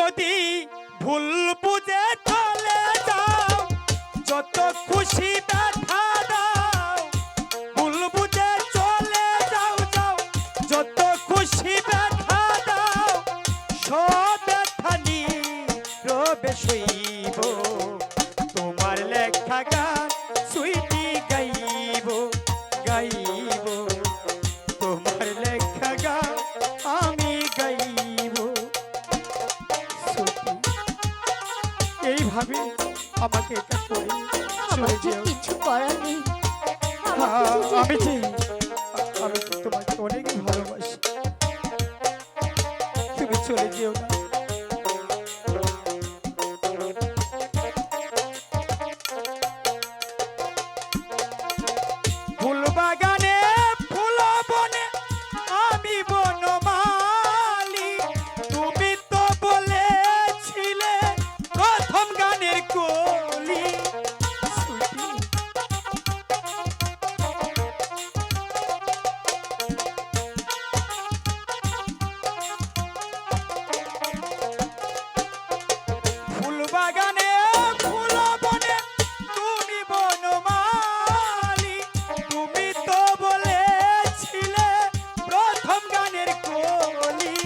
যদি ভুল বুঝে চলে যাও, যত খুশি ব্যথা দাও, ভুল বুঝে চলে যাও, যাও যত খুশি ব্যথা দাও, সব ব্যথা নীরবে সইব, তোমার লেখা গান সুইটি গাইব, গাইব তোমার লেখা গান আমি গাইব। এইভাবে আমাকে একা করে চলে যেও। কিছু করার নেই, আমি যে আমি তোমাকে অনেক ভালোবাসি, তুমি চলে যেও না। ফুল বাগানে ফুল বনে আমি বনমালী, তুমি তো বলেছিলে প্রথম গানের কলি। ফুল বাগানে ফুল বনে তুমি বনমালী, তুমি তো বলেছিলে প্রথম গানের কলি।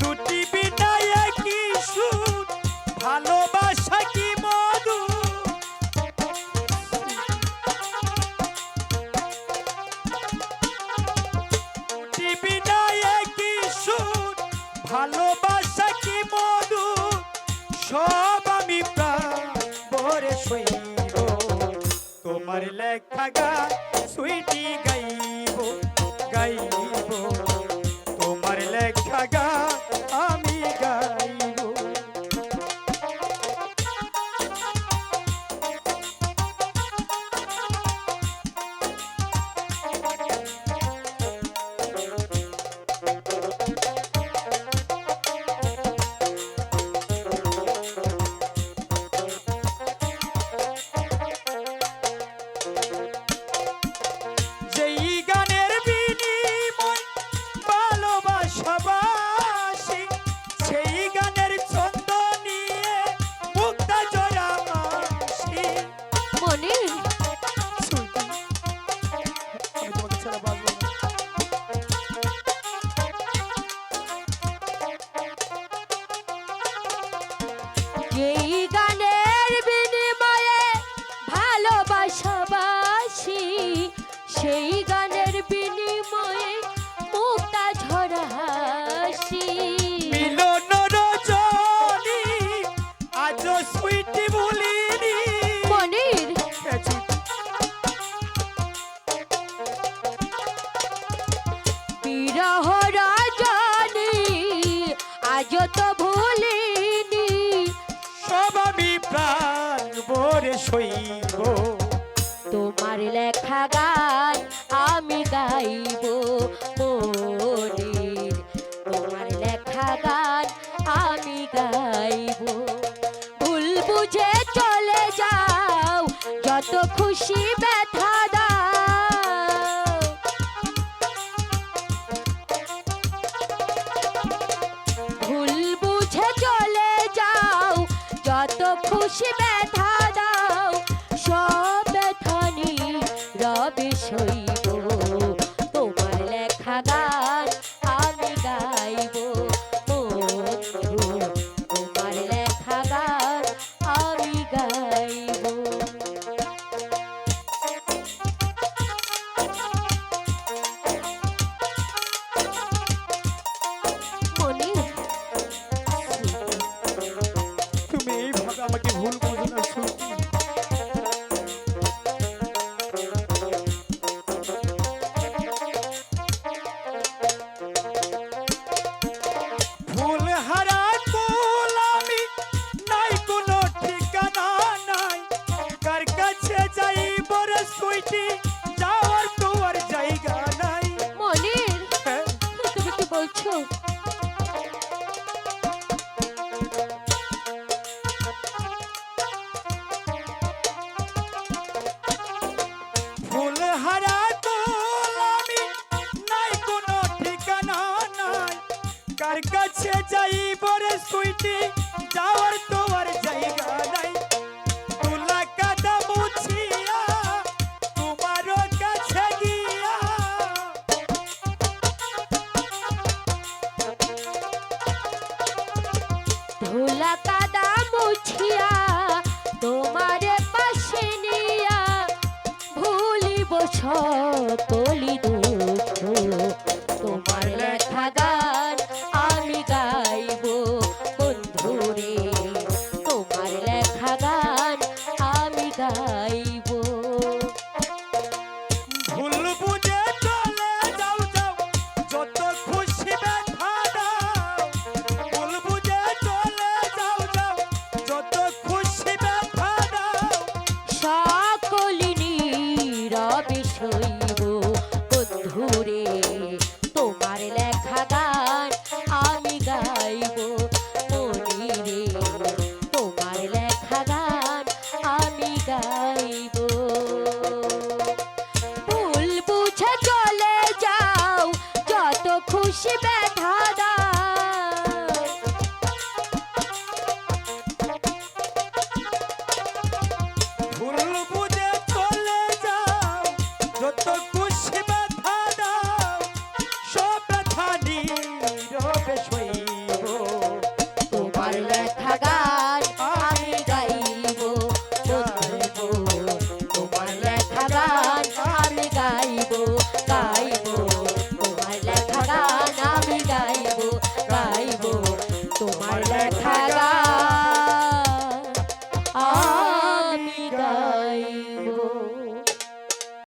দুটি বিনায় কি সুর, ভালোবাসা কি মধু, দুটি বিনায় কি সুর, ভালোবাসা কি মধু, সব আমি প্রাণ ভরে সইব, তোমার লেখা গান সুইটি গাইব, গাইব তোমার লেখা গান আমি গাইব। যেই গানের বিনিময় ভালোবাসাবাসি, সেই গানের ছন্দ নিয়ে মুক্তা জয়া আসি। মনির, আমি তোমাকে ছাড়া বাঁচবো না। যেই গানের বিনিময়ে ভালোবাসাবাসি, সেই গানের বিনিময়ে মুক্তা ঝরা হাসি। মিলন রজনী আজও সুইটি ভুলিনি। মনির, বিরহ রজনী আজ তো ভুলিনি, সব আমি প্রাণ ভরে সইব, তোমার লেখা গান আমি গাইব। মনির, তোমার লেখা গান আমি গাইব। ভুল বুঝে চলে যাও, যত খুশি ব্যথা দাও, ভুল বুঝে চলে যাও, যত খুশি ব্যথা দাও, সব ব্যথা নীরবে সইব, তোমার লেখা গান আমি গাইব। বন্ধু, তোমার লেখা গান আমি গাইব। মনির, তুমি এইভাবে আমাকে ভুল বুঝো না সুইটি। ফুল হারা ফুল আমি, নাই কোনো ঠিকানা নাই, কার কাছে যাইব রে সুইটি, যাওয়ার তো আর জায়গা নাই। মনির, হ্যাঁ, তুমি কি বলছো? যাওয়ার তোমার জায়গা নাই তুলা কাদা মুছিয়া তোমার কাছে গিয়া ধুলা কাদা মুছিয়া তোমার পাশে নিয়া ভুলিব সব